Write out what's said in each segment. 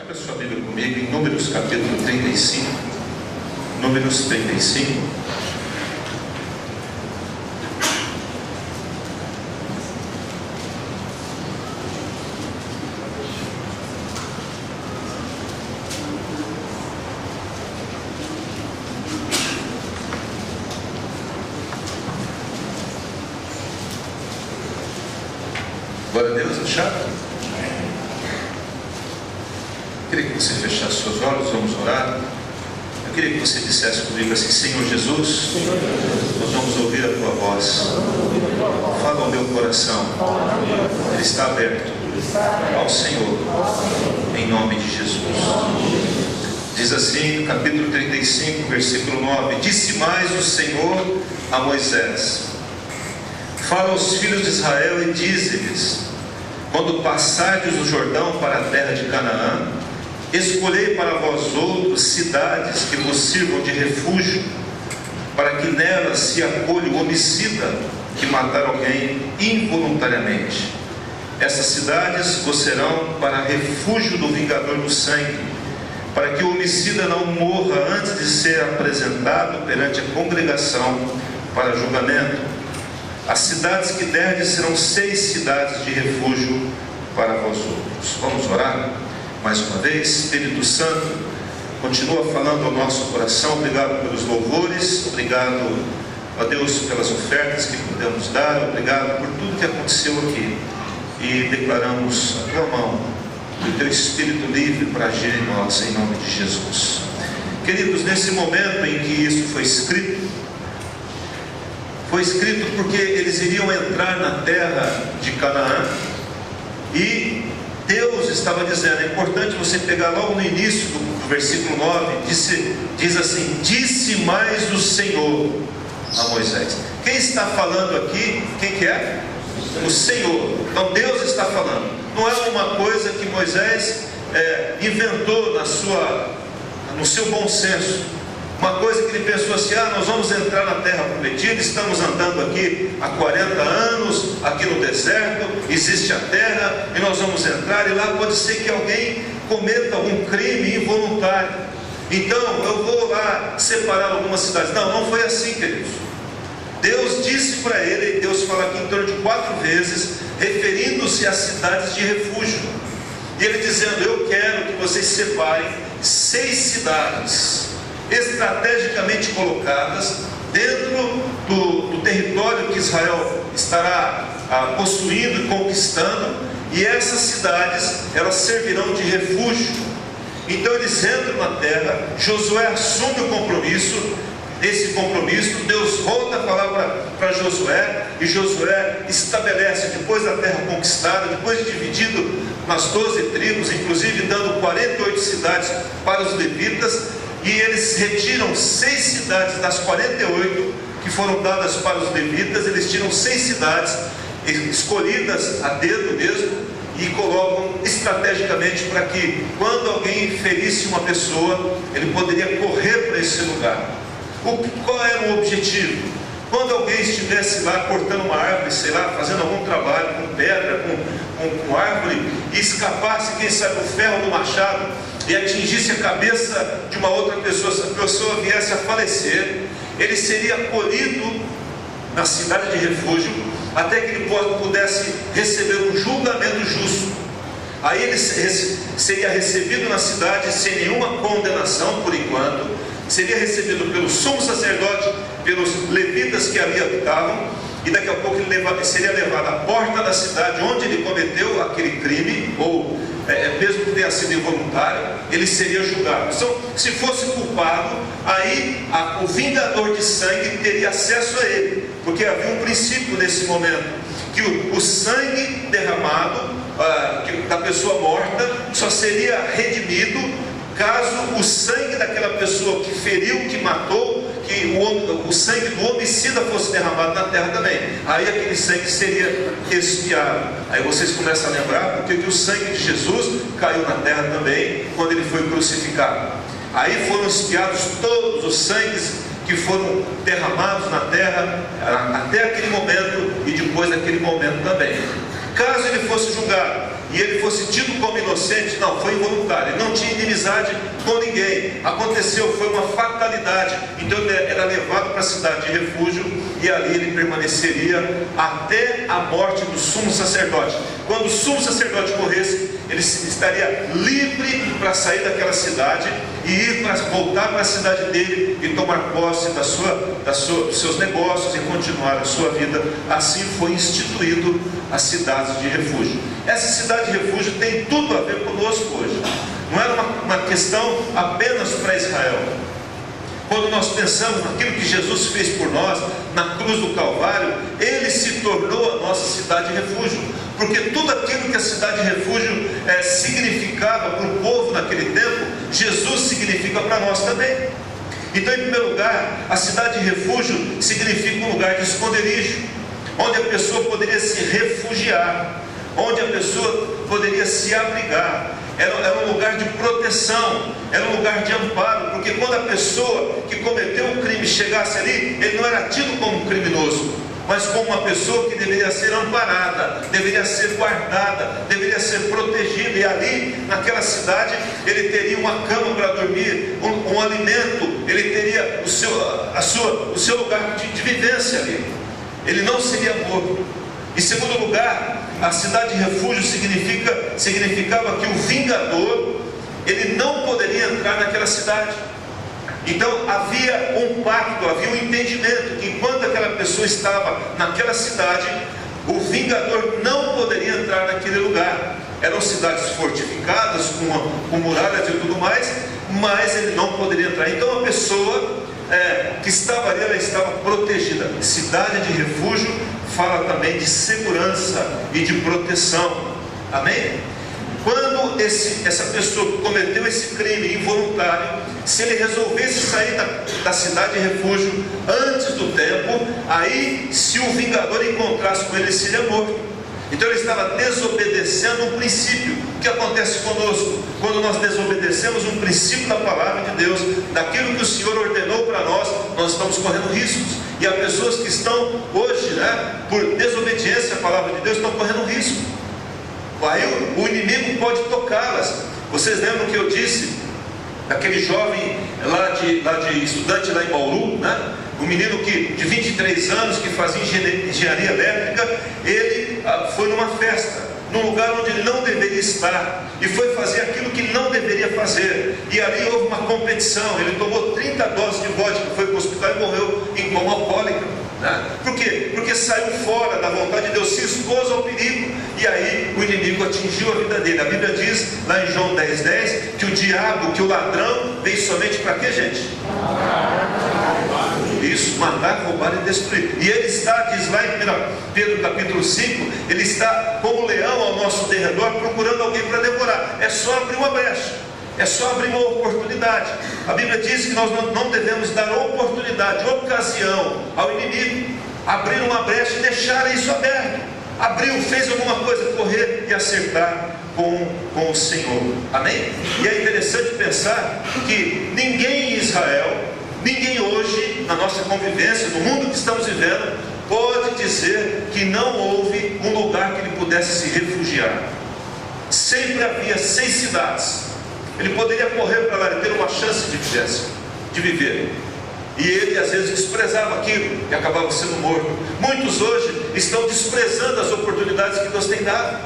Abra sua Bíblia comigo em Números capítulo 35. Números 35. Glória a Deus, achado? Eu queria que você fechasse seus olhos, vamos orar. Eu queria que você dissesse comigo assim: Senhor Jesus, nós vamos ouvir a Tua voz. Fala ao meu coração, ele está aberto ao Senhor, em nome de Jesus. Diz assim no capítulo 35, versículo 9: Disse mais o Senhor a Moisés: Fala aos filhos de Israel e dize-lhes: Quando passardes o Jordão para a terra de Canaã, escolhei para vós outros cidades que vos sirvam de refúgio, para que nelas se acolha o homicida que matar alguém involuntariamente. Essas cidades vos serão para refúgio do vingador do sangue, para que o homicida não morra antes de ser apresentado perante a congregação para julgamento. As cidades que derdes serão 6 cidades de refúgio para vós outros. Vamos orar? Mais uma vez. Espírito Santo, continua falando ao nosso coração. Obrigado pelos louvores, obrigado, ó Deus, pelas ofertas que podemos dar, obrigado por tudo que aconteceu aqui, e declaramos a Tua mão e o Teu Espírito livre para agir em nós, em nome de Jesus. Queridos, nesse momento em que isso foi escrito porque eles iriam entrar na terra de Canaã, e Deus estava dizendo, é importante você pegar logo no início do versículo 9, diz assim: Disse mais o Senhor a Moisés. Quem está falando aqui? Quem que é? O Senhor. Então Deus está falando. Não é uma coisa que Moisés inventou no seu bom senso. Uma coisa que ele pensou assim: nós vamos entrar na terra prometida, estamos andando aqui há 40 anos, aqui no deserto, existe a terra, e nós vamos entrar, e lá pode ser que alguém cometa algum crime involuntário, então eu vou lá separar algumas cidades. Não foi assim, queridos. Deus disse para ele, e Deus fala aqui em torno de 4 vezes, referindo-se às cidades de refúgio, e ele dizendo: eu quero que vocês separem 6 cidades estrategicamente colocadas dentro do território que Israel estará possuindo e conquistando, e essas cidades, elas servirão de refúgio. Então eles entram na terra, Josué assume o compromisso. Esse compromisso, Deus volta a falar para Josué, e Josué estabelece, depois da terra conquistada, depois de dividido nas 12 tribos, inclusive dando 48 cidades para os levitas, e eles retiram 6 cidades das 48 que foram dadas para os levitas. Eles tiram 6 cidades escolhidas a dedo mesmo, e colocam estrategicamente para que, quando alguém ferisse uma pessoa, ele poderia correr para esse lugar. Qual era o objetivo? Quando alguém estivesse lá cortando uma árvore, sei lá, fazendo algum trabalho com pedra, com árvore, e escapasse, quem sabe, o ferro do machado e atingisse a cabeça de uma outra pessoa, se a pessoa viesse a falecer, ele seria acolhido na cidade de refúgio até que ele pudesse receber um julgamento justo. Aí ele seria recebido na cidade sem nenhuma condenação por enquanto, seria recebido pelo sumo sacerdote, pelos levitas que ali habitavam, e daqui a pouco ele seria levado à porta da cidade onde ele cometeu aquele crime, ou mesmo que tenha sido involuntário, ele seria julgado. Então, se fosse culpado, aí o vingador de sangue teria acesso a ele, porque havia um princípio nesse momento, que o sangue derramado da pessoa morta só seria redimido caso o sangue daquela pessoa que feriu, que matou, que o sangue do homicida fosse derramado na terra também. Aí aquele sangue seria expiado. Aí vocês começam a lembrar porque que o sangue de Jesus caiu na terra também quando ele foi crucificado. Aí foram expiados todos os sangues que foram derramados na terra até aquele momento, e depois daquele momento também. Caso ele fosse julgado e ele fosse tido como inocente, não, foi involuntário, ele não tinha inimizade com ninguém, aconteceu, foi uma fatalidade, então ele era levado para a cidade de refúgio, e ali ele permaneceria até a morte do sumo sacerdote. Quando o sumo sacerdote morresse, ele estaria livre para sair daquela cidade e ir voltar para a cidade dele e tomar posse dos seus negócios e continuar a sua vida. Assim foi instituído as cidades de refúgio. Essa cidade de refúgio tem tudo a ver conosco hoje. Não era uma questão apenas para Israel. Quando nós pensamos naquilo que Jesus fez por nós, na cruz do Calvário, Ele se tornou a nossa cidade de refúgio. Porque tudo aquilo que a cidade de refúgio significava para o povo naquele tempo, Jesus significa para nós também. Então, em primeiro lugar, a cidade de refúgio significa um lugar de esconderijo, onde a pessoa poderia se refugiar, onde a pessoa poderia se abrigar. Era um lugar de proteção, era um lugar de amparo, porque quando a pessoa que cometeu um crime chegasse ali, ele não era tido como um criminoso, mas como uma pessoa que deveria ser amparada, deveria ser guardada, deveria ser protegida. E ali, naquela cidade, ele teria uma cama para dormir, um alimento, ele teria o seu lugar de vivência ali. Ele não seria morto. Em segundo lugar, a cidade de refúgio significava que o vingador, ele não poderia entrar naquela cidade. Então havia um pacto, havia um entendimento que enquanto aquela pessoa estava naquela cidade, o vingador não poderia entrar naquele lugar. Eram cidades fortificadas, com muralhas e tudo mais, mas ele não poderia entrar. Então a pessoa que estava ali, ela estava protegida. Cidade de refúgio fala também de segurança e de proteção. Amém? Quando essa pessoa cometeu esse crime involuntário, se ele resolvesse sair da cidade de refúgio antes do tempo, aí se o vingador encontrasse com ele, ele seria morto. Então ele estava desobedecendo um princípio. O que acontece conosco? Quando nós desobedecemos um princípio da palavra de Deus, daquilo que o Senhor ordenou para nós, nós estamos correndo riscos. E há pessoas que estão hoje, por desobediência à palavra de Deus, estão correndo risco. Aí o inimigo pode tocá-las. Vocês lembram que eu disse daquele jovem lá de estudante lá em Bauru, né? Um menino de 23 anos que fazia engenharia elétrica. Ele foi numa festa, num lugar onde ele não deveria estar, e foi fazer aquilo que não deveria fazer, e ali houve uma competição. Ele tomou 30 doses de vodka, foi para o hospital e morreu em coma alcoólico, né? Por quê? Porque saiu fora da vontade de Deus, se expôs ao perigo, e aí o inimigo atingiu a vida dele. A Bíblia diz lá em João 10:10 que o diabo, que o ladrão vem somente para quê, gente? Isso, matar, roubar e destruir. E ele está, diz lá em Pedro capítulo 5, ele está como um leão ao nosso derredor, procurando alguém para devorar. É só abrir uma brecha, é só abrir uma oportunidade. A Bíblia diz que nós não devemos dar oportunidade, ocasião ao inimigo. Abrir uma brecha e deixar isso aberto. Abriu, fez alguma coisa, correr e acertar com o Senhor. Amém? E é interessante pensar que ninguém em Israel, ninguém hoje, na nossa convivência, no mundo que estamos vivendo, pode dizer que não houve um lugar que ele pudesse se refugiar. Sempre havia 6 cidades. Ele poderia correr para lá e ter uma chance de viver. E ele às vezes desprezava aquilo e acabava sendo morto. Muitos hoje estão desprezando as oportunidades que Deus tem dado.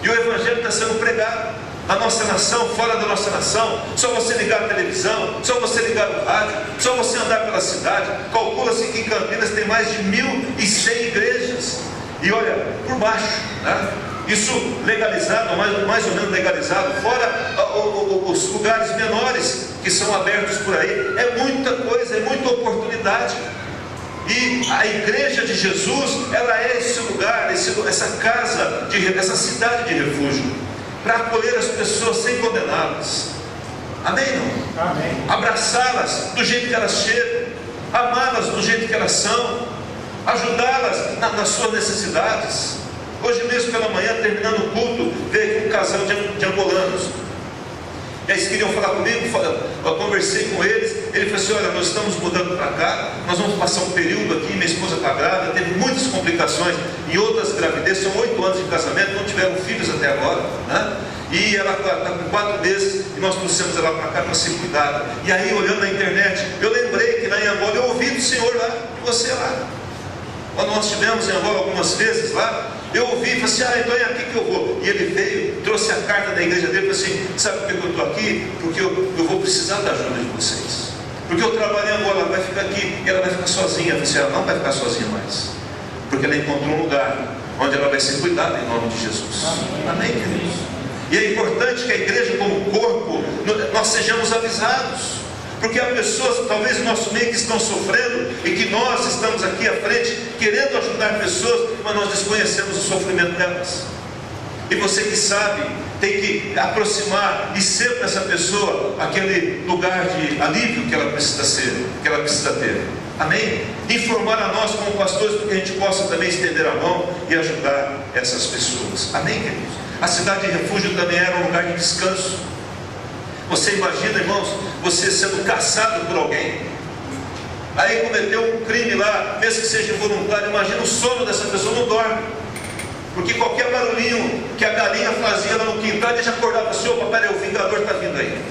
E o Evangelho está sendo pregado na nossa nação, fora da nossa nação. Só você ligar a televisão, só você ligar o rádio, só você andar pela cidade. Calcula-se que em Campinas tem mais de 1.100 igrejas. E olha, por baixo, né? Isso legalizado, mais ou menos legalizado, fora os lugares menores que são abertos por aí. É muita coisa, é muita oportunidade. E a igreja de Jesus, ela é esse lugar, essa casa, essa cidade de refúgio, para acolher as pessoas sem condená-las. Amém? Não? Amém. Abraçá-las do jeito que elas chegam, amá-las do jeito que elas são, ajudá-las nas suas necessidades. Hoje mesmo pela manhã, terminando o culto, veio aqui um casal de angolanos. e aí eles queriam falar comigo, eu conversei com eles, ele falou assim, olha, nós estamos mudando para cá, nós vamos passar um período aqui, minha esposa está grávida, teve muitas complicações, e outras gravidezes, são 8 anos de casamento, não tiveram filhos até agora, né? E ela está com 4 meses, e nós trouxemos ela para cá para ser cuidada. E aí, olhando na internet, eu lembrei que lá em Angola, eu ouvi do Senhor lá, de você lá. Quando nós estivemos em Angola algumas vezes lá, eu ouvi e falei assim, então é aqui que eu vou. E ele veio, trouxe a carta da igreja dele e falou assim, sabe por que eu estou aqui? Porque eu vou precisar da ajuda de vocês. Porque eu trabalho em Angola, ela vai ficar aqui, e ela vai ficar sozinha. Eu falei assim, ela não vai ficar sozinha mais. Porque ela encontrou um lugar onde ela vai ser cuidada em nome de Jesus. Amém, queridos? E é importante que a igreja, como corpo, nós sejamos avisados, porque há pessoas, talvez no nosso meio, que estão sofrendo, e que nós estamos aqui à frente, querendo ajudar pessoas, mas nós desconhecemos o sofrimento delas. E você que sabe, tem que aproximar e ser para essa pessoa aquele lugar de alívio que ela precisa ser, que ela precisa ter. Amém? Informar a nós como pastores, para que a gente possa também estender a mão e ajudar essas pessoas. Amém, queridos? A cidade de refúgio também era um lugar de descanso. Você imagina, irmãos, você sendo caçado por alguém, aí cometeu um crime lá, mesmo que seja involuntário, imagina o sono dessa pessoa, não dorme, porque qualquer barulhinho que a galinha fazia lá no quintal, ele já acordava assim, opa, peraí, o vingador está vindo aí.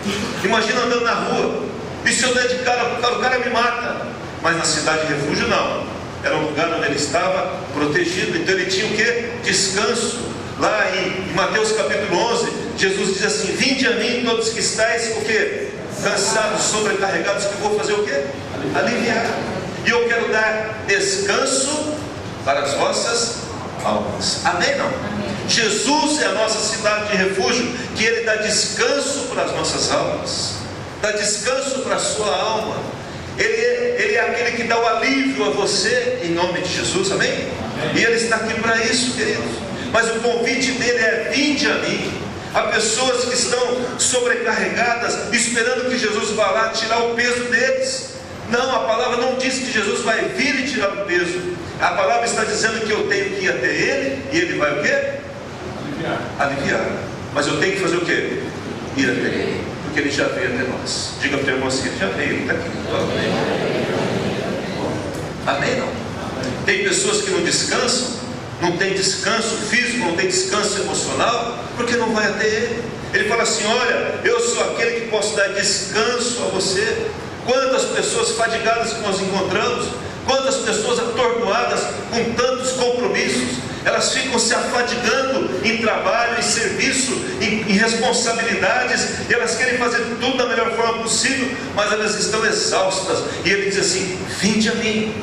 Imagina andando na rua, e se eu der de cara, o cara me mata. Mas na cidade de refúgio não, era um lugar onde ele estava protegido, então ele tinha o quê? Descanso. Lá em Mateus capítulo 11, Jesus diz assim, vinde a mim todos que estáis, o quê? Cansados, sobrecarregados, que vou fazer o quê? Aliviar. E eu quero dar descanso para as vossas almas. Amém, não? Amém. Jesus é a nossa cidade de refúgio, que Ele dá descanso para as nossas almas, dá descanso para a sua alma. Ele é aquele que dá o alívio a você, em nome de Jesus, amém? Amém. E Ele está aqui para isso, queridos. Mas o convite dele é, vinde a mim. Há pessoas que estão sobrecarregadas, esperando que Jesus vá lá tirar o peso deles. Não, a palavra não diz que Jesus vai vir e tirar o peso. A palavra está dizendo que eu tenho que ir até Ele, e Ele vai o quê? Aliviar. Mas eu tenho que fazer o quê? Ir até Ele, porque Ele já veio até nós. Diga para o teu irmão assim, Ele já veio, Ele está aqui. Amém, não? Tem pessoas que não descansam, não tem descanso físico, não tem descanso emocional, porque não vai até Ele. Ele fala assim, olha, eu sou aquele que posso dar descanso a você. Quantas pessoas fadigadas que nós encontramos, quantas pessoas atordoadas com tantos compromissos, elas ficam se afadigando em trabalho, em serviço, em responsabilidades, e elas querem fazer tudo da melhor forma possível, mas elas estão exaustas, e Ele diz assim, vinde a mim,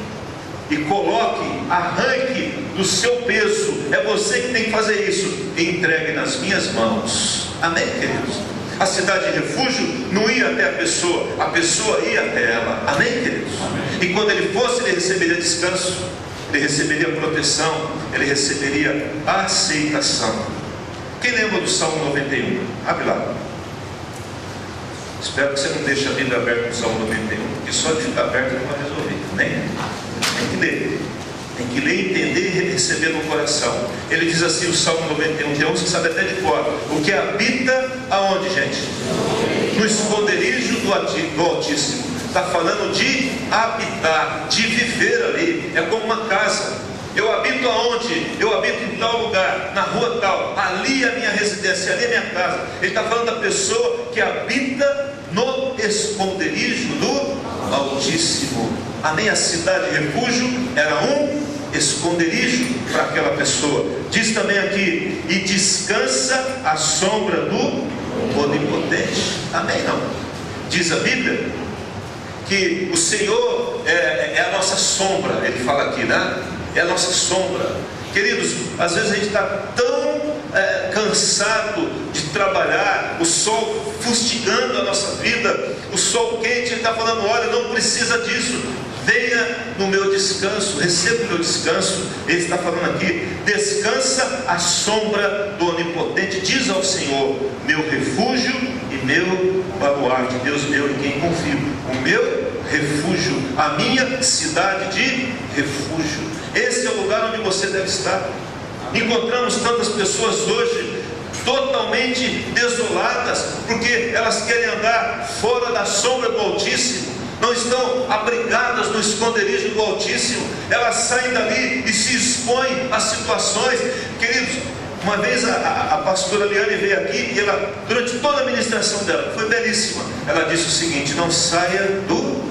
e coloque, arranque do seu peso, é você que tem que fazer isso, e entregue nas minhas mãos. Amém, queridos? A cidade de refúgio não ia até a pessoa ia até ela. Amém, queridos? Amém. E quando ele fosse, ele receberia descanso, ele receberia proteção, ele receberia aceitação. Quem lembra do Salmo 91? Abre lá. Espero que você não deixe a Bíblia aberta no Salmo 91, porque só de ficar aberto não vai resolver. Amém? Tem que ler. Tem que ler, entender e receber no coração. Ele diz assim, o Salmo 91, tem uns que sabem até de fora. O que habita aonde, gente? No esconderijo do Altíssimo. Está falando de habitar, de viver ali. É como uma casa. Eu habito aonde? Eu habito em tal lugar, na rua tal. Ali é a minha residência, ali é a minha casa. Ele está falando da pessoa que habita no esconderijo do Altíssimo. Amém? A cidade de refúgio era um esconderijo para aquela pessoa. Diz também aqui, e descansa à sombra do Onipotente. Amém? Não? Diz a Bíblia que o Senhor é a nossa sombra. Ele fala aqui, né? É a nossa sombra. Queridos, às vezes a gente está tão cansado de trabalhar, o sol fustigando a nossa vida, o sol quente, ele está falando, olha, não precisa disso, venha no meu descanso, receba o meu descanso. Ele está falando aqui, descansa à sombra do Onipotente, diz ao Senhor, meu refúgio e meu baluarte, Deus meu em quem confio, o meu refúgio, a minha cidade de refúgio. Esse é o lugar onde você deve estar. Encontramos tantas pessoas hoje totalmente desoladas, porque elas querem andar fora da sombra do Altíssimo, não estão abrigadas no esconderijo do Altíssimo, elas saem dali e se expõem a situações. Queridos, uma vez a pastora Liane veio aqui e ela, durante toda a ministração dela, foi belíssima, ela disse o seguinte: não saia do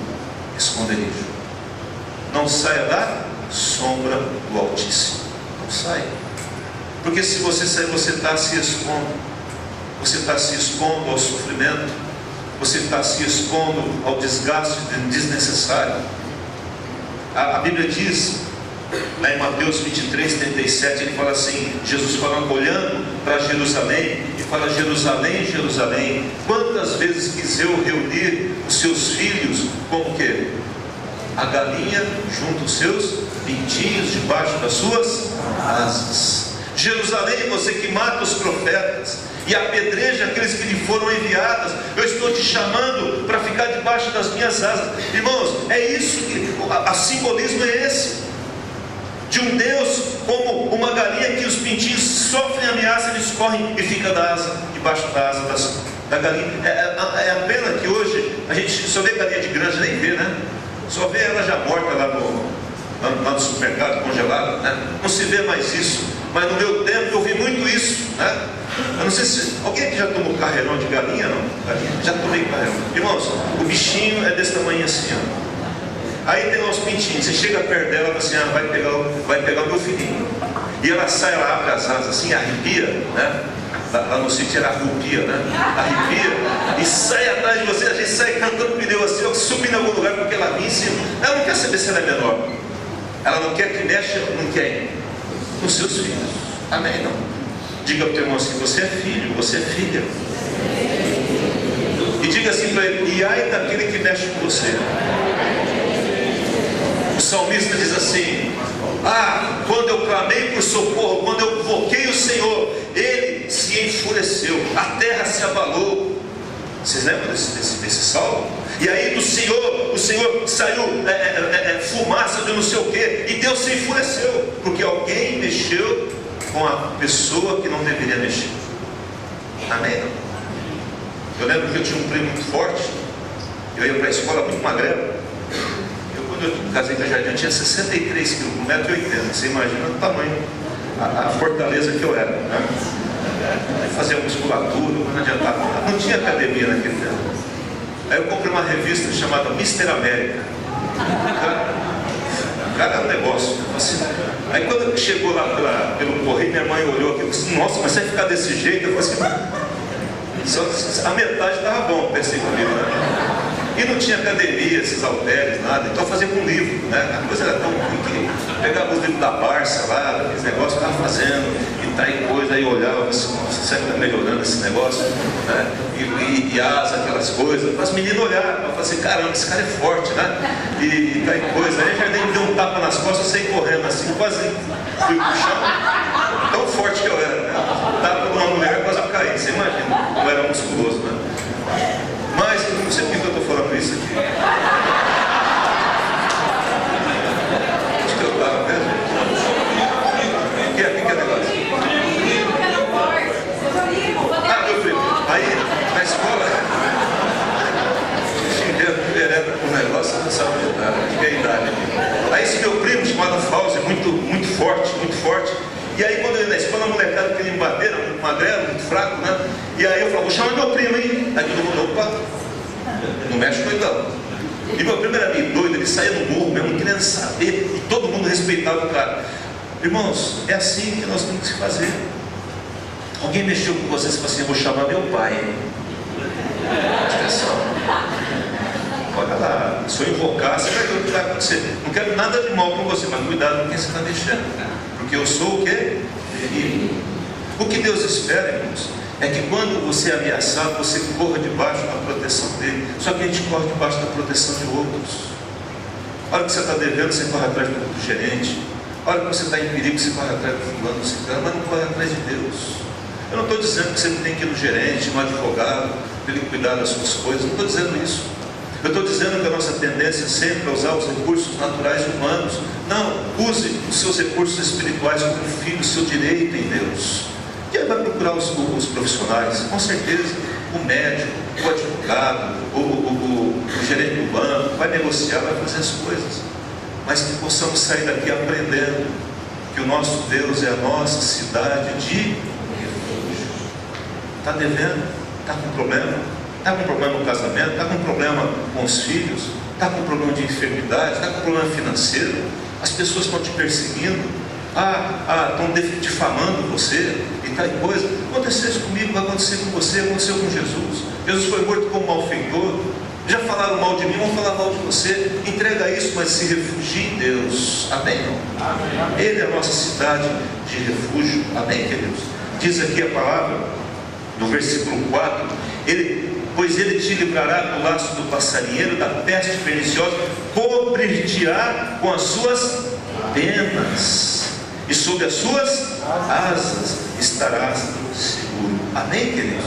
esconderijo, não saia da sombra do Altíssimo, não saia, porque se você sair, você está se expondo, você está se expondo ao sofrimento, você está se expondo ao desgaste desnecessário. A Bíblia diz, lá em Mateus 23, 37, ele fala assim, Jesus falando, olhando para Jerusalém, e fala: Jerusalém, Jerusalém, quantas vezes quis eu reunir os seus filhos, como que? A galinha junto aos seus pintinhos debaixo das suas asas. Jerusalém, você que mata os profetas e apedreja aqueles que lhe foram enviados, eu estou te chamando para ficar debaixo das minhas asas. Irmãos, é isso que o simbolismo é esse, de um Deus como uma galinha que os pintinhos sofrem ameaça, eles correm e ficam debaixo da asa da galinha. É a pena que hoje a gente só vê galinha de granja, nem vê, né? Só vê ela já morta lá no supermercado, congelada, né? Não se vê mais isso. Mas no meu tempo eu vi muito isso, né? Eu não sei se alguém aqui já tomou carreirão de galinha, não? Já tomei carreirão. Irmãos, o bichinho é desse tamanho assim, ó. Aí tem lá os pintinhos, você chega perto dela e fala assim: vai pegar o meu filhinho. E ela sai, ela abre as asas assim, arrepia, né? Lá no sítio era arrupia, né? Arrepia e sai atrás de você. A gente sai cantando pneu assim, ó, subindo em algum lugar, porque ela vem em cima. Ela não quer saber se ela é menor, ela não quer que mexa, não quer com seus filhos. Amém? Não? Diga para o teu irmão assim: você é filho, você é filha. E diga assim para ele: e ai daquele que mexe com você. O salmista diz assim: quando eu clamei por socorro, quando eu invoquei o Senhor, Ele se enfureceu, a terra se abalou. Vocês lembram desse salmo? E aí do Senhor, o Senhor saiu fumaça de não sei o que, e Deus se enfureceu, porque alguém mexeu com a pessoa que não deveria mexer. Amém? Eu lembro que eu tinha um primo muito forte, eu ia para a escola muito magrelo. Quando eu casei com a Jardim, eu tinha 63 quilos, 1,80 m. Você imagina o tamanho, a fortaleza que eu era, né? Fazia musculatura, não adiantava nada. Não tinha academia naquele tempo. Aí eu comprei uma revista chamada Mr. América. Cara, é um negócio. Assim. Aí quando chegou lá pelo correio, minha mãe olhou aqui e disse: nossa, mas você vai ficar desse jeito? Eu falei assim: só a metade estava bom, pensei comigo, né? E não tinha academia, esses halteres, nada. Então eu fazia com livro, né? A coisa era tão ruim que pegava os livros da Barça lá, aqueles negócios, ficava fazendo, e tal coisa, aí olhava assim: nossa, será que está melhorando esse negócio? Né? E asa, aquelas coisas. As meninas olharam, eu falei assim: caramba, esse cara é forte, né? E tal coisa. Aí a Jardim me deu um tapa nas costas, eu saí correndo assim, quase fui pro chão. Tão forte que eu era, né? Tapa de uma mulher, quase eu caí. Você imagina, eu era musculoso, né? Mas eu não sei por que eu estou falando isso aqui. Onde que eu estava mesmo? O que é negócio? Meu primo. Aí, na escola, xingando com o negócio, não sabe de que idade. Aí esse meu primo, chamado Fauzi, muito forte. E aí quando eu ia na escola, a molecada queria me bater, muito magrelo, muito fraco, né? E aí eu falava: vou chamar meu primo aí. Aí todo mundo: opa, não mexe com ele não. E meu primo era meio doido, ele saía no morro mesmo, não querendo saber, e todo mundo respeitava o cara. Irmãos, é assim que nós temos que fazer. Alguém mexeu com você, você fala assim: eu vou chamar meu pai. Presta atenção. Olha lá, se eu invocar, você vai ver o que vai acontecer. Não quero nada de mal com você, mas cuidado com quem você está deixando. Porque eu sou o quê? Perigo. O que Deus espera, irmãos, é que quando você é ameaçado, você corra debaixo da proteção dele. Só que a gente corre debaixo da proteção de outros. A hora que você está devendo, você corre atrás do gerente. A hora que você está em perigo, você corre atrás do fulano, do ciclano, mas não corre atrás de Deus. Eu não estou dizendo que você não tem que ir no gerente, no advogado, para ele cuidar das suas coisas. Não estou dizendo isso. Eu estou dizendo que a nossa tendência sempre é usar os recursos naturais e humanos. Não, use os seus recursos espirituais como filho, o seu direito em Deus, E aí vai procurar os profissionais, com certeza. O médico, o advogado, o gerente do banco, vai negociar, vai fazer as coisas. Mas que possamos sair daqui aprendendo que o nosso Deus é a nossa cidade de refúgio. Está devendo? Está com problema? Está com problema no casamento? Está com problema com os filhos? Está com problema de enfermidade? Está com problema financeiro? As pessoas estão te perseguindo? Estão difamando você e tal coisa. Aconteceu isso comigo, vai acontecer com você, aconteceu com Jesus. Jesus foi morto como malfeitor. Já falaram mal de mim, vão falar mal de você. Entrega isso, mas se refugie em Deus. Amém? Não? Amém. Ele é a nossa cidade de refúgio. Amém, queridos? Diz aqui a palavra, no versículo 4, pois ele te livrará do laço do passarinheiro, da peste perniciosa, cobrir-te-á com as suas penas, e sob as suas asas estarás seguro. Amém, queridos?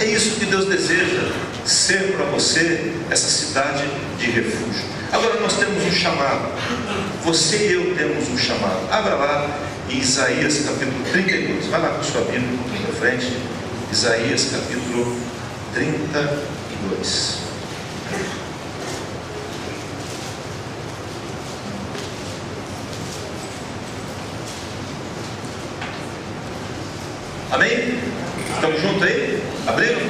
É isso que Deus deseja ser para você, essa cidade de refúgio. Agora nós temos um chamado. Você e eu temos um chamado. Abra lá em Isaías capítulo 32. Vai lá com sua Bíblia na frente. Isaías capítulo 32. Amém? Estamos juntos aí? Abriram?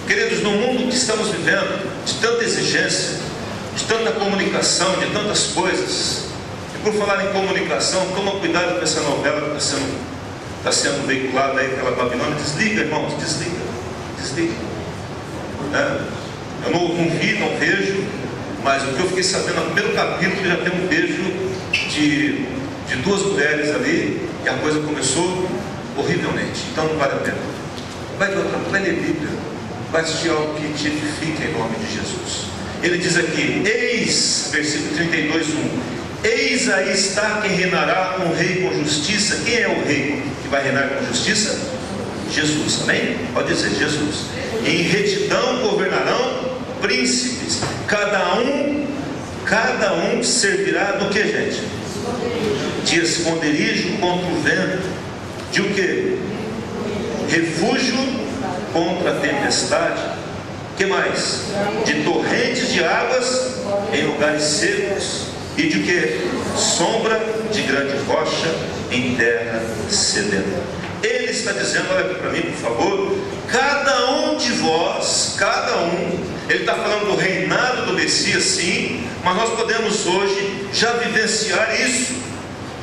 Queridos, no mundo que estamos vivendo, de tanta exigência, de tanta comunicação, de tantas coisas, e por falar em comunicação, toma cuidado com essa novela que está sendo veiculada aí pela Babilônia. Desliga, irmãos, desliga. Eu não vi, não vejo, mas o que eu fiquei sabendo no primeiro capítulo já tem um beijo de duas mulheres ali, e a coisa começou horrivelmente. Então não vale a pena. Vai ler Bíblia, vai assistir algo que te edifique em nome de Jesus. Ele diz aqui, eis, versículo 32, 1, eis aí está quem reinará um rei com justiça. Quem é o rei que vai reinar com justiça? Jesus, amém? Pode dizer, Jesus. Em retidão governarão príncipes, cada um servirá do que, gente? De esconderijo contra o vento. De o que? Refúgio contra a tempestade. Que mais? De torrentes de águas em lugares secos. E de que? Sombra de grande rocha em terra sedenta. Ele está dizendo, olha aqui para mim por favor, cada um de vós, ele está falando do reinado do Messias, sim, mas nós podemos hoje já vivenciar isso,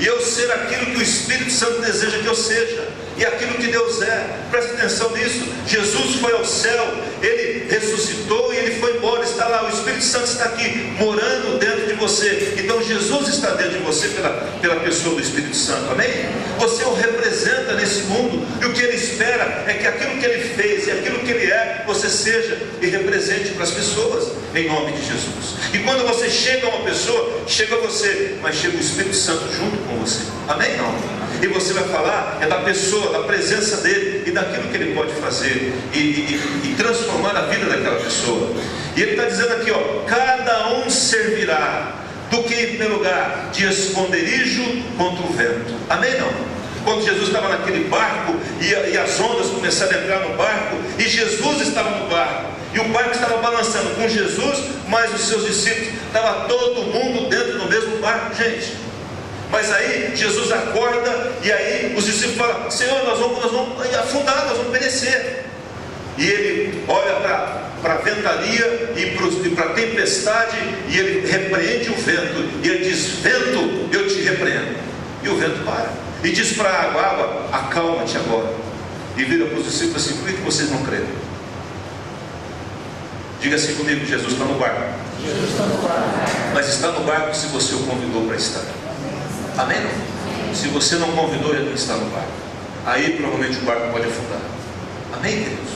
e eu ser aquilo que o Espírito Santo deseja que eu seja, e aquilo que Deus é. Preste atenção nisso. Jesus foi ao céu, ele ressuscitou e ele foi embora, está lá, o Espírito Santo está aqui morando dentro de você. Então Jesus está dentro de você pela pessoa do Espírito Santo, amém? Você o representa nesse mundo, e o que ele espera é que aquilo que ele fez e aquilo que ele é, você seja e represente para as pessoas, em nome de Jesus. E quando você chega a uma pessoa, chega você, mas chega o Espírito Santo junto com você, amém? Não? E você vai falar da pessoa, da presença dele e daquilo que ele pode fazer e transformar a vida daquela pessoa. E ele está dizendo aqui, cada um servirá do que, em primeiro lugar, de esconderijo contra o vento. Amém? Não? Quando Jesus estava naquele barco e as ondas começaram a entrar no barco, e Jesus estava no barco, e o barco estava balançando com Jesus, mas os seus discípulos, estava todo mundo dentro do mesmo barco, gente. Mas aí Jesus acorda, e aí os discípulos falam, Senhor, nós vamos afundar, nós vamos perecer. E ele olha para a ventania e para a tempestade, e ele repreende o vento, e ele diz, vento, eu te repreendo. E o vento para, e diz para a água, acalma-te agora. E vira para os discípulos assim, por que vocês não creem? Diga assim comigo, Jesus está no barco. Jesus está no barco. Mas está no barco se você o convidou para estar. Amém? Não? Se você não convidou, ele não está no barco. Aí provavelmente o barco pode afundar. Amém, queridos?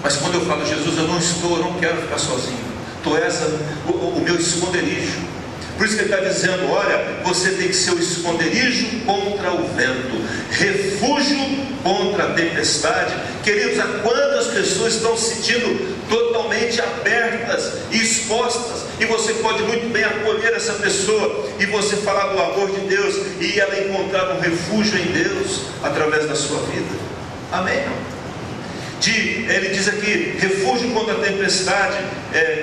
Mas quando eu falo, Jesus, eu não quero ficar sozinho. Tu és o meu esconderijo. Por isso que ele está dizendo, olha, você tem que ser o esconderijo contra o vento, refúgio contra a tempestade. Queridos, há quantas pessoas estão sentindo totalmente abertas e expostas, e você pode muito bem acolher essa pessoa e você falar do amor de Deus e ela encontrar um refúgio em Deus através da sua vida. Amém? Ele diz aqui, refúgio contra a tempestade,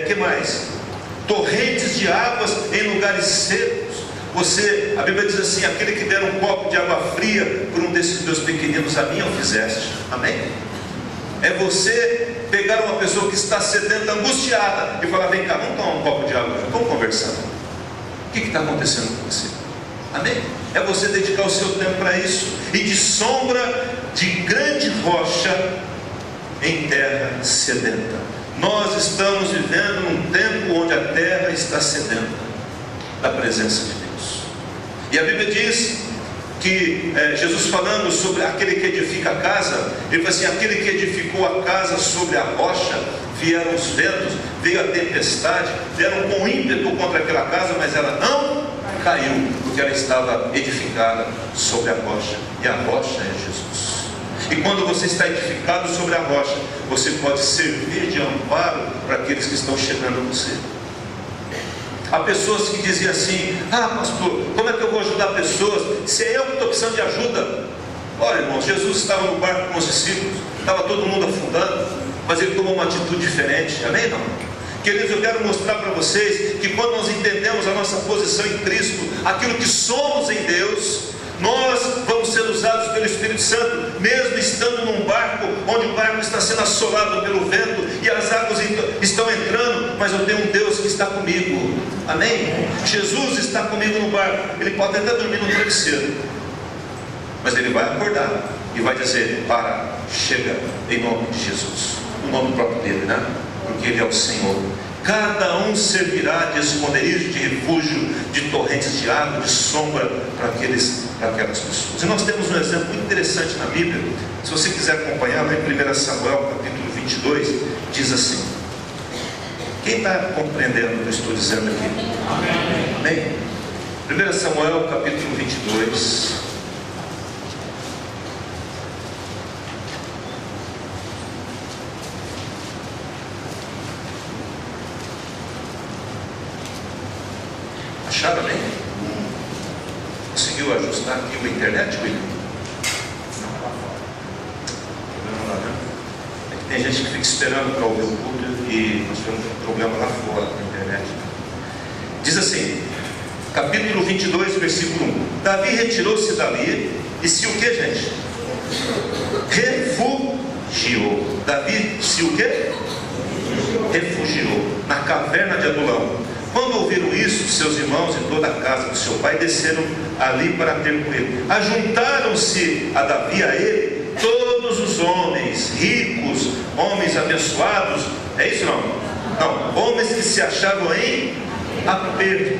que mais? Torrentes de águas em lugares secos. A Bíblia diz assim: aquele que der um copo de água fria por um desses teus pequeninos, a mim o fizeste. Amém? É você pegar uma pessoa que está sedenta, angustiada, e falar: vem cá, vamos tomar um copo de água, vamos conversar. O que está acontecendo com você? Amém? É você dedicar o seu tempo para isso. E de sombra de grande rocha em terra sedenta. Nós estamos vivendo num tempo onde a terra está sedenta da presença de Deus. E a Bíblia diz que Jesus, falando sobre aquele que edifica a casa, ele fala assim: aquele que edificou a casa sobre a rocha, vieram os ventos, veio a tempestade, vieram com ímpeto contra aquela casa, mas ela não caiu, porque ela estava edificada sobre a rocha, e a rocha é Jesus. E quando você está edificado sobre a rocha, você pode servir de amparo para aqueles que estão chegando a você. Há pessoas que diziam assim: ah, pastor, como é que eu vou ajudar pessoas se é eu que estou precisando de ajuda? Olha, irmãos, Jesus estava no barco com os discípulos, estava todo mundo afundando, mas ele tomou uma atitude diferente. Amém? Não? Queridos, eu quero mostrar para vocês que quando nós entendemos a nossa posição em Cristo, aquilo que somos em Deus, nós vamos ser usados pelo Espírito Santo, mesmo estando num barco, onde o barco está sendo assolado pelo vento, e as águas estão entrando, mas eu tenho um Deus que está comigo. Amém? Jesus está comigo no barco. Ele pode até dormir no travesseiro, mas ele vai acordar e vai dizer: para, chega, em nome de Jesus. O nome próprio dele, né? Porque ele é o Senhor. Cada um servirá de esconderijo, de refúgio, de torrentes de água, de sombra para aquelas pessoas. E nós temos um exemplo muito interessante na Bíblia. Se você quiser acompanhar, lá em 1 Samuel capítulo 22, diz assim. Quem está compreendendo o que eu estou dizendo aqui? Amém? 1 Samuel capítulo 22. Acharam bem? Conseguiu ajustar aqui a internet, William? Não, né? É que tem gente que fica esperando para ouvir o culto e nós tivemos um problema lá fora na internet. Diz assim, capítulo 22, versículo 1: Davi retirou-se dali e se o que, gente? Refugiou. Davi se o que? Refugiou na caverna de Adulão. Quando ouviram isso, seus irmãos e toda a casa do seu pai desceram ali para ter com ele. Ajuntaram-se a Davi a ele todos os homens ricos, homens abençoados. É isso não? Não, homens que se achavam em aperto.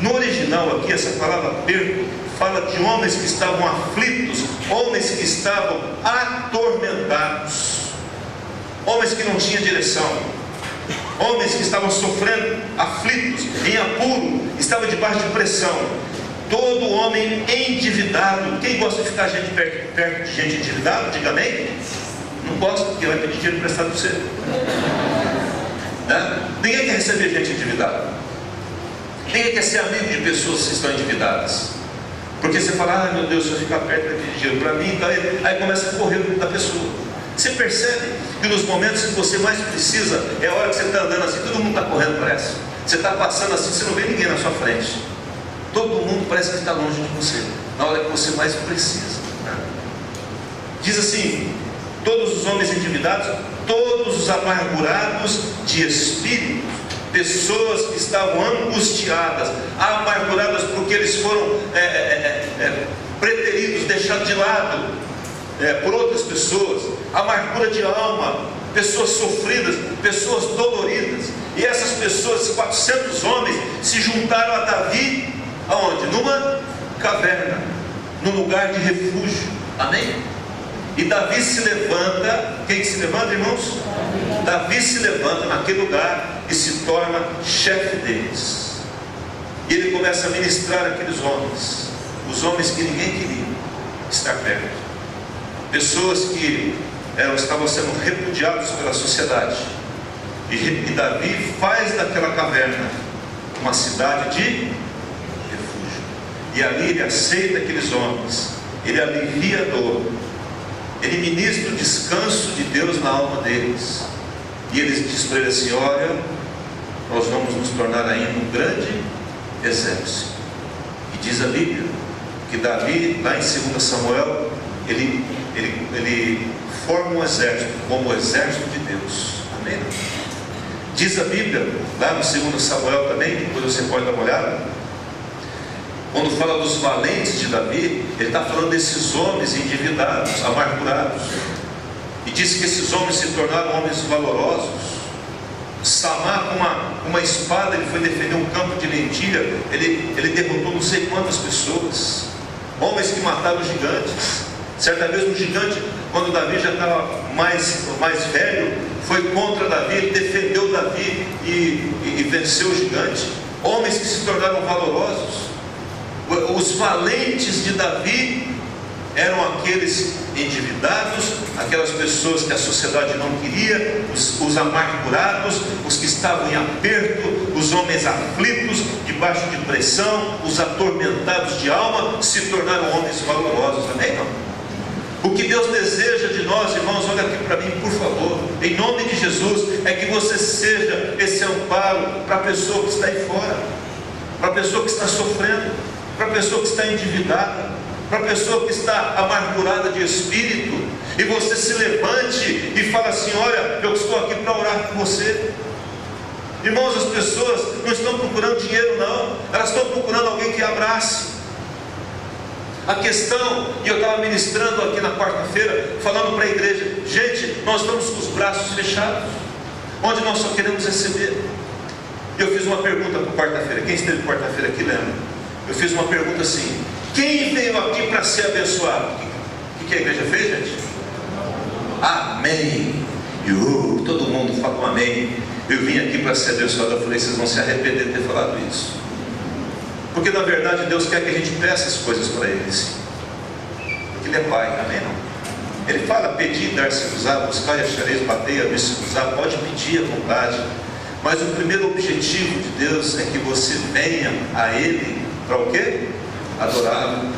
No original aqui, essa palavra aperto fala de homens que estavam aflitos, homens que estavam atormentados, homens que não tinham direção, homens que estavam sofrendo, aflitos, em apuro, estavam debaixo de pressão. Todo homem endividado. Quem gosta de ficar perto de gente endividada? Diga amém. Não gosta, porque vai pedir dinheiro emprestado para você, né? Ninguém quer receber gente endividada. Ninguém quer ser amigo de pessoas que estão endividadas, porque você fala: ah, meu Deus, se eu ficar perto vai pedir dinheiro para mim, então aí começa a correr da pessoa. Você percebe que nos momentos que você mais precisa, é a hora que você está andando assim, todo mundo está correndo, parece. Você está passando assim, você não vê ninguém na sua frente. Todo mundo parece que está longe de você, na hora que você mais precisa, né? Diz assim: todos os homens endividados, todos os amargurados de espírito, pessoas que estavam angustiadas, amarguradas porque eles foram preteridos, deixados de lado por outras pessoas, amargura de alma, pessoas sofridas, pessoas doloridas. E essas pessoas, 400 homens, se juntaram a Davi, aonde? Numa caverna, num lugar de refúgio. Amém? E Davi se levanta. Quem se levanta, irmãos? Davi se levanta naquele lugar e se torna chefe deles. E ele começa a ministrar aqueles homens, os homens que ninguém queria estar perto, pessoas que estavam sendo repudiados pela sociedade, E Davi faz daquela caverna uma cidade de refúgio. E ali ele aceita aqueles homens, ele alivia a dor, ele ministra o descanso de Deus na alma deles. E eles diz para ele assim: olha, nós vamos nos tornar ainda um grande exército. E diz a Bíblia que Davi, lá em 2 Samuel, ele forma um exército, como o exército de Deus. Amém? Diz a Bíblia, lá no 2 Samuel também, depois você pode dar uma olhada, quando fala dos valentes de Davi, ele está falando desses homens endividados, amargurados. E diz que esses homens se tornaram homens valorosos. Samar, com uma espada, ele foi defender um campo de lentilha, ele derrotou não sei quantas pessoas, homens que mataram gigantes. Certa vez um gigante, quando Davi já estava mais velho, foi contra Davi, ele defendeu Davi e venceu o gigante. Homens que se tornaram valorosos. Os valentes de Davi eram aqueles endividados, aquelas pessoas que a sociedade não queria, os amargurados, os que estavam em aperto, os homens aflitos, debaixo de pressão, os atormentados de alma, se tornaram homens valorosos. Amém? Não? O que Deus deseja de nós, irmãos, olha aqui para mim, por favor, em nome de Jesus, é que você seja esse amparo para a pessoa que está aí fora, para a pessoa que está sofrendo, para a pessoa que está endividada, para a pessoa que está amargurada de espírito, e você se levante e fala assim: olha, eu estou aqui para orar por você. Irmãos, as pessoas não estão procurando dinheiro, não, elas estão procurando alguém que abrace. A questão, e eu estava ministrando aqui na quarta-feira, falando para a igreja: gente, nós estamos com os braços fechados, onde nós só queremos receber. E eu fiz uma pergunta para quarta-feira. Quem esteve quarta-feira aqui lembra? Eu fiz uma pergunta assim: quem veio aqui para ser abençoado? O que a igreja fez, gente? Amém. E todo mundo falou amém. Eu vim aqui para ser abençoado. Eu falei: vocês vão se arrepender de ter falado isso. Porque na verdade Deus quer que a gente peça as coisas para Ele, sim. Porque Ele é Pai, amém? Não? Ele fala: pedir, dar-se-vos-á, buscar e achareis, bater, abrir-se-vos-á. Pode pedir à vontade, mas o primeiro objetivo de Deus é que você venha a Ele para o quê? Adorá-lo,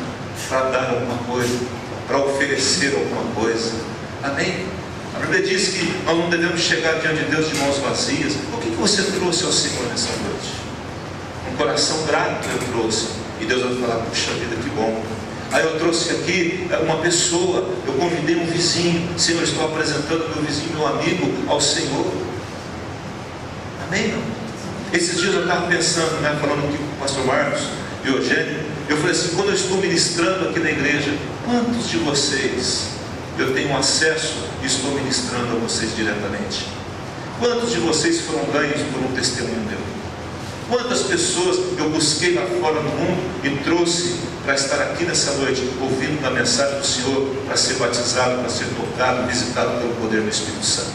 para dar alguma coisa, para oferecer alguma coisa. Amém? A Bíblia diz que nós não devemos chegar diante de Deus de mãos vazias. O que você trouxe ao Senhor nessa noite? Um coração grato eu trouxe. E Deus vai falar: puxa vida, que bom. Aí eu trouxe aqui uma pessoa, eu convidei um vizinho. Senhor, estou apresentando meu vizinho, meu amigo ao Senhor. Amém? Não? Esses dias eu estava pensando, falando aqui com o pastor Marcos e o Eugênio, eu falei assim: quando eu estou ministrando aqui na igreja, quantos de vocês eu tenho acesso e estou ministrando a vocês diretamente? Quantos de vocês foram ganhos por um testemunho meu? Quantas pessoas eu busquei lá fora no mundo e trouxe para estar aqui nessa noite, ouvindo a mensagem do Senhor, para ser batizado, para ser tocado, visitado pelo poder do Espírito Santo?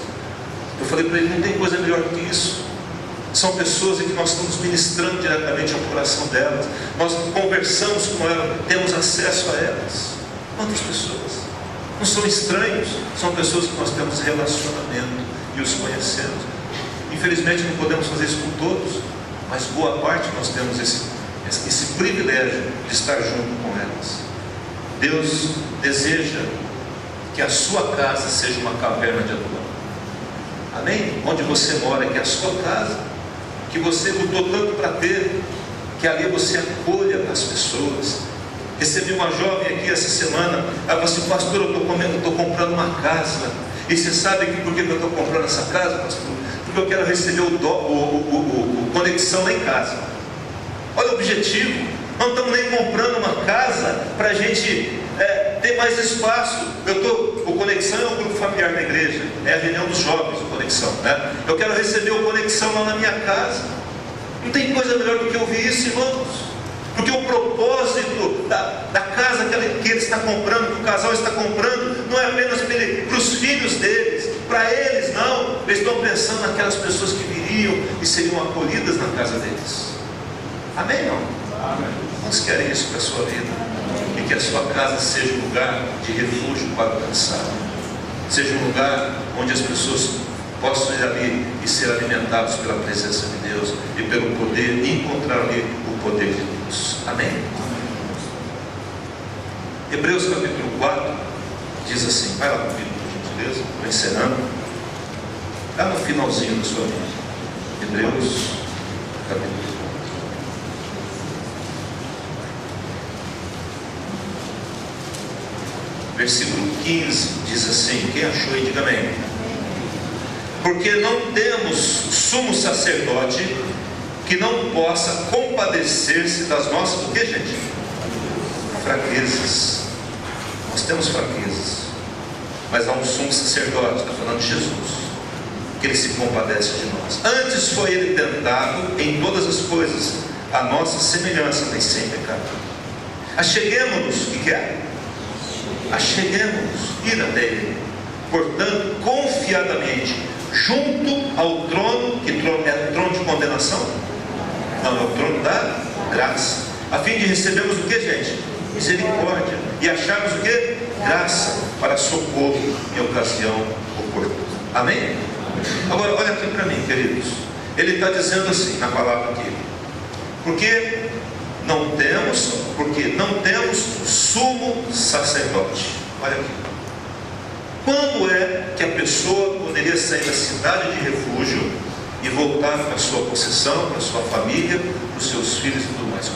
Eu falei para ele: não tem coisa melhor do que isso. São pessoas em que nós estamos ministrando diretamente ao coração delas, nós conversamos com elas, temos acesso a elas. Quantas pessoas? Não são estranhos, são pessoas que nós temos relacionamento e os conhecemos. Infelizmente não podemos fazer isso com todos, mas boa parte nós temos esse privilégio de estar junto com elas. Deus deseja que a sua casa seja uma caverna de Adulão. Amém? Onde você mora, que é a sua casa, que você lutou tanto para ter, que ali você acolha as pessoas. Recebi uma jovem aqui essa semana, ela falou assim: pastor, eu estou comprando uma casa. E você sabe por que eu estou comprando essa casa, pastor? Porque eu quero receber o conexão lá em casa. Olha o objetivo. Não estamos nem comprando uma casa para a gente ter mais espaço. O Conexão é um grupo familiar da igreja, é a reunião dos jovens, o Conexão, né? Eu quero receber o Conexão lá na minha casa. Não tem coisa melhor do que ouvir isso, irmãos. Porque o propósito da casa que ele está comprando, que o casal está comprando, não é apenas para os filhos deles, para eles não. Eles estão pensando naquelas pessoas que viriam e seriam acolhidas na casa deles. Amém? Não? Amém. Quantos querem isso para a sua vida? E que a sua casa seja um lugar de refúgio para o cansado, seja um lugar onde as pessoas possam ir ali e ser alimentados pela presença de Deus e pelo poder, e encontrar ali o poder de Deus. Amém? Hebreus capítulo 4 diz assim, vai lá comigo, por gentileza, estou encerrando, lá no finalzinho da sua vida. Hebreus capítulo 4. Versículo 15 diz assim, quem achou aí, diga amém. Porque não temos sumo sacerdote que não possa compadecer-se das nossas, o que, gente? Fraquezas. Nós temos fraquezas, mas há um sumo sacerdote, está falando de Jesus, que ele se compadece de nós. Antes foi ele tentado em todas as coisas, a nossa semelhança, mas sem pecado. Acheguemo-nos, o que é? Acheguemos-nos, ir até ele, portanto, confiadamente, junto ao trono, que é o trono de condenação? Não, é o trono da graça, a fim de recebermos o que, gente? Misericórdia, e acharmos o que? Graça, para socorro em ocasião oportuna. Amém? Agora, olha aqui para mim, queridos, ele está dizendo assim, na palavra aqui, porque não temos sumo sacerdote. Olha aqui. Quando é que a pessoa poderia sair da cidade de refúgio e voltar para a sua possessão, para a sua família, para os seus filhos e tudo mais?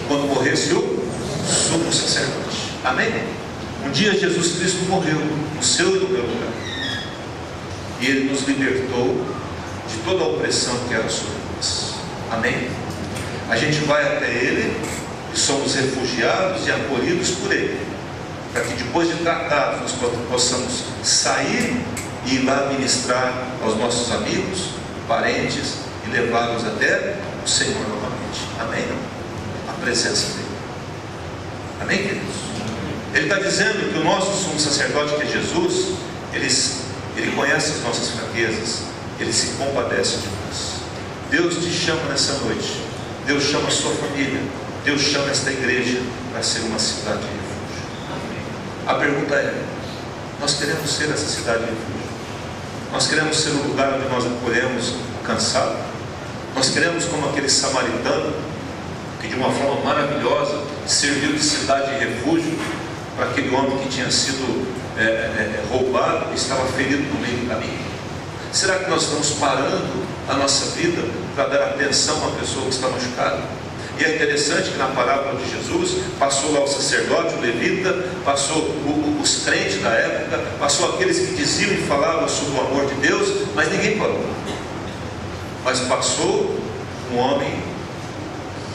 Quando morresse o sumo sacerdote. Amém? Um dia Jesus Cristo morreu no seu e no meu lugar. E ele nos libertou de toda a opressão que era sobre nós. Amém? A gente vai até ele e somos refugiados e acolhidos por ele, para que depois de tratados nós possamos sair e ir lá ministrar aos nossos amigos, parentes e levá-los até o Senhor novamente. Amém? A presença dele. Amém, queridos? Ele está dizendo que o nosso sumo sacerdote, que é Jesus, ele conhece as nossas fraquezas, ele se compadece de nós. Deus te chama nessa noite, Deus chama a sua família, Deus chama esta igreja para ser uma cidade de refúgio. A pergunta é, nós queremos ser essa cidade de refúgio? Nós queremos ser o lugar onde nós acolhemos o cansado? Nós queremos, como aquele samaritano, que de uma forma maravilhosa serviu de cidade de refúgio para aquele homem que tinha sido roubado e estava ferido no meio do caminho? Será que nós estamos parando a nossa vida para dar atenção a uma pessoa que está machucada? E é interessante que na parábola de Jesus passou lá o sacerdote, o levita, passou os crentes da época, passou aqueles que diziam e falavam sobre o amor de Deus, mas ninguém parou. Mas passou um homem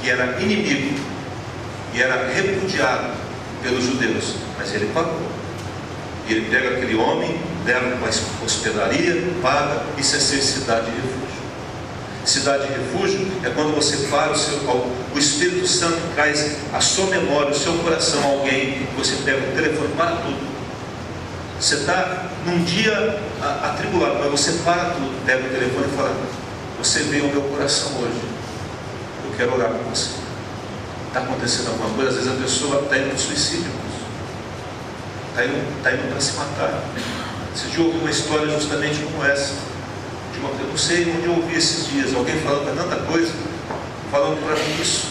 que era inimigo e era repudiado pelos judeus, mas ele parou. E ele pega aquele homem, leva para a hospedaria, paga, isso é ser cidade de refúgio. Cidade de refúgio é quando você para o Espírito Santo traz a sua memória, o seu coração a alguém, você pega o telefone, para tudo. Você está num dia atribulado, mas você para tudo, pega o telefone e fala, você veio ao meu coração hoje, eu quero orar com você. Está acontecendo alguma coisa? Às vezes a pessoa está indo para o suicídio, está indo para se matar. Você já ouviu uma história justamente como essa? Eu não sei onde eu ouvi esses dias, alguém falando para tanta coisa, falando para mim isso,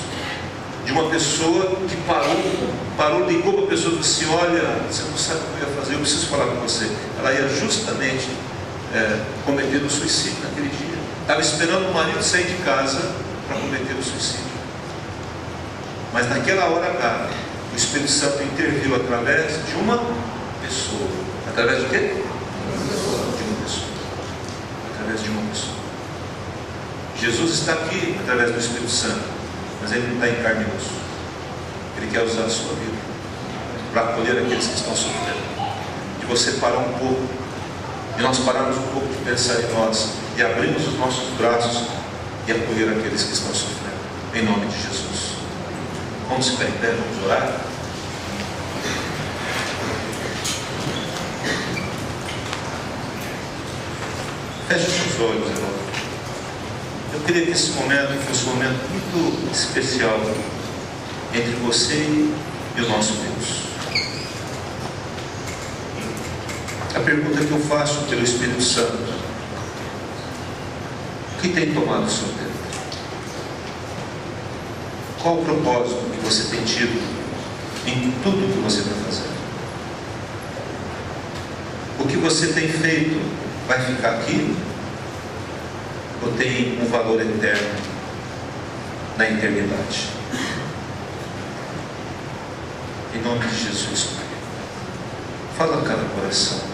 de uma pessoa que parou, ligou para a pessoa e disse assim, olha, você não sabe o que eu ia fazer, eu preciso falar com você. Ela ia justamente cometer o suicídio naquele dia, estava esperando o marido sair de casa para cometer o suicídio, mas naquela hora H, o Espírito Santo interviu através de uma pessoa. Através do quê? Através de uma pessoa. Jesus está aqui através do Espírito Santo, mas ele não está em carne e osso. Ele quer usar a sua vida para acolher aqueles que estão sofrendo. De você parar um pouco, e nós pararmos um pouco de pensar em nós e abrirmos os nossos braços e acolher aqueles que estão sofrendo, em nome de Jesus. Vamos ficar em pé, vamos orar. Feche seus olhos, irmão. Eu queria que esse momento fosse um momento muito especial entre você e o nosso Deus. pergunta que eu faço pelo Espírito Santo: o que tem tomado o seu tempo? Qual o propósito que você tem tido em tudo que você está fazendo? O que você tem feito vai ficar aqui? Ou tem um valor eterno na eternidade? Em nome de Jesus, Pai, fala a cada coração aqui.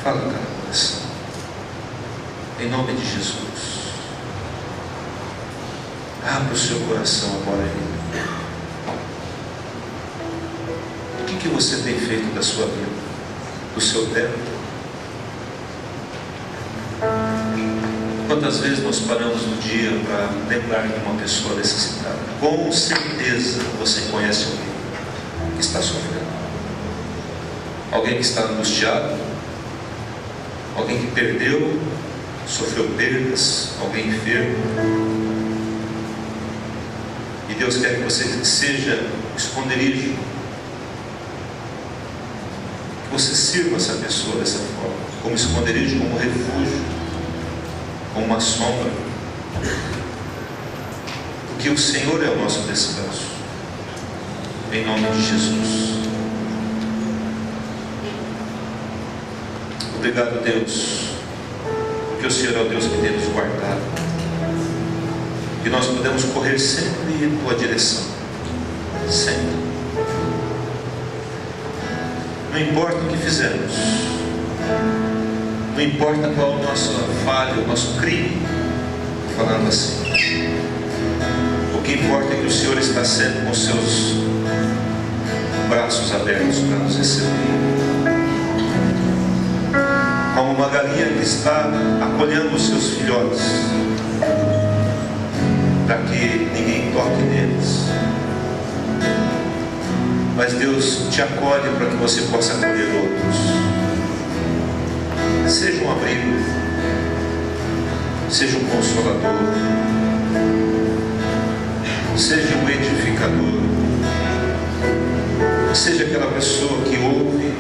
Fala a cada coração. Em nome de Jesus. Abra o seu coração agora aí. O que você tem feito da sua vida, do seu tempo? Quantas vezes nós paramos no dia para lembrar de uma pessoa necessitada? Com certeza você conhece alguém que está sofrendo, alguém que está angustiado, alguém que perdeu, sofreu perdas, alguém enfermo. E Deus quer que você seja esconderijo, que você sirva essa pessoa dessa forma, como esconderijo, como refúgio, como uma sombra, porque o Senhor é o nosso descanso. Em nome de Jesus. Obrigado, Deus, porque o Senhor é o Deus que tem nos guardado, que nós podemos correr sempre em tua direção, sempre. Não importa o que fizemos, não importa qual a nossa falha, o nosso crime, falando assim, o que importa é que o Senhor está sempre com seus braços abertos para nos receber, como uma galinha que está acolhendo os seus filhotes, para que ninguém toque neles. Mas Deus te acolhe para que você possa acolher outros. Seja um abrigo, seja um consolador, seja um edificador, seja aquela pessoa que ouve,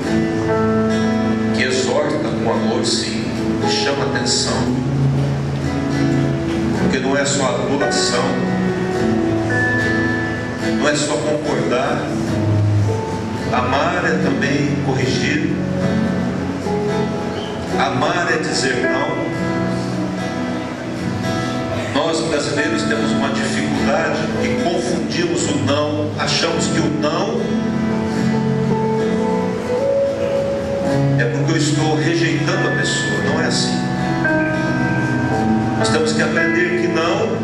que exorta com amor, sim, que chama atenção, porque não é só adulação, não é só concordar. Amar é também corrigir. Amar é dizer não. Nós brasileiros temos uma dificuldade e confundimos o não. Achamos que o não é porque eu estou rejeitando a pessoa. Não é assim. Nós temos que aprender que não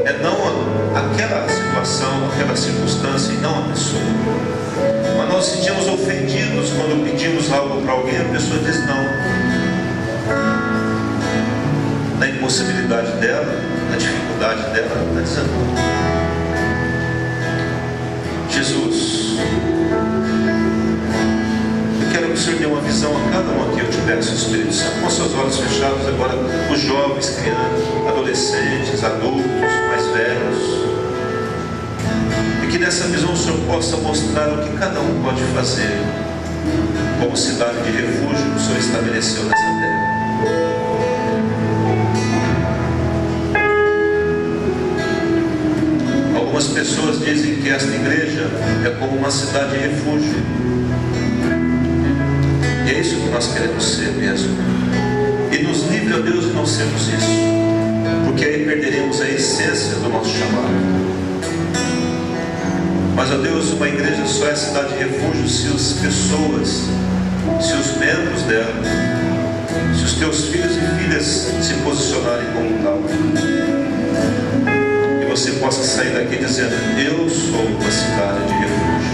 é não aquela situação, aquela circunstância e não a pessoa. Mas nós nos sentimos ofendidos quando pedimos algo para alguém, a pessoa diz não. Na impossibilidade dela, na dificuldade dela, ela está dizendo não. Jesus, eu quero que o Senhor dê uma visão a cada um aqui, eu te peço, Espírito Santo, com seus olhos fechados agora, os jovens, crianças, adolescentes, adultos, mais velhos. Que nessa visão o Senhor possa mostrar o que cada um pode fazer como cidade de refúgio que o Senhor estabeleceu nessa terra. Algumas pessoas dizem que esta igreja é como uma cidade de refúgio, e é isso que nós queremos ser mesmo. E nos livre, ó Deus, de não sermos isso, porque aí perderemos a essência do nosso chamado. Mas, ó Deus, uma igreja só é cidade de refúgio se as pessoas, se os membros dela, se os teus filhos e filhas se posicionarem como tal. E você possa sair daqui dizendo: eu sou uma cidade de refúgio,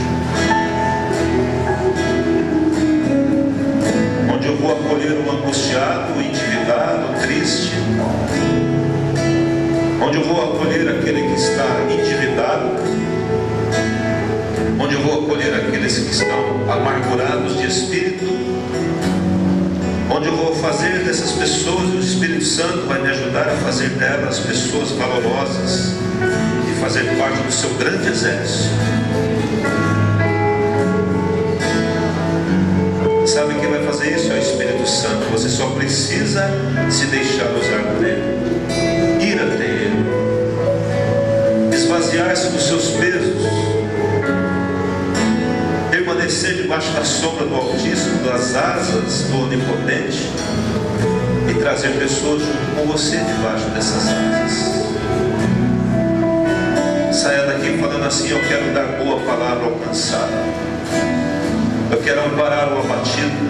onde eu vou acolher um angustiado, um endividado, triste, onde eu vou acolher aquele que está endividado, onde eu vou acolher aqueles que estão amargurados de espírito, onde eu vou fazer dessas pessoas, o Espírito Santo vai me ajudar a fazer delas pessoas valorosas e fazer parte do seu grande exército. precisa se deixar usar por Ele, ir até Ele, esvaziar-se dos seus pesos, permanecer debaixo da sombra do Altíssimo, das asas do Onipotente, e trazer pessoas junto com você debaixo dessas asas. Saia daqui falando assim: eu quero dar boa palavra ao cansado, eu quero amparar o abatido,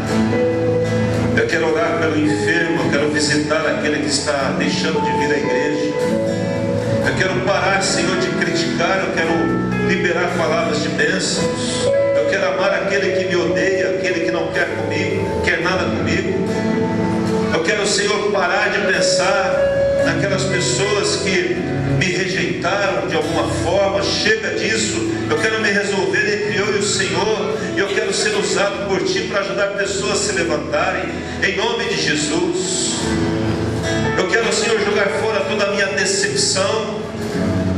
eu quero orar pelo enfermo, eu quero visitar aquele que está deixando de vir à igreja, eu quero parar, Senhor, de criticar, eu quero liberar palavras de bênçãos, eu quero amar aquele que me odeia, aquele que não quer comigo, quer nada comigo. Eu quero, Senhor, parar de pensar naquelas pessoas que me rejeitaram de alguma forma. Chega disso. Eu quero me resolver entre eu e o Senhor, e eu quero ser usado por Ti para ajudar pessoas a se levantarem, em nome de Jesus. Eu quero, Senhor, jogar fora toda a minha decepção,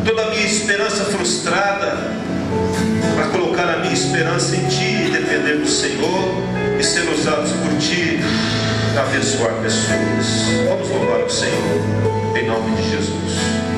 toda a minha esperança frustrada, para colocar a minha esperança em Ti e depender do Senhor e ser usados por Ti para abençoar pessoas. Vamos louvar o Senhor em nome de Jesus.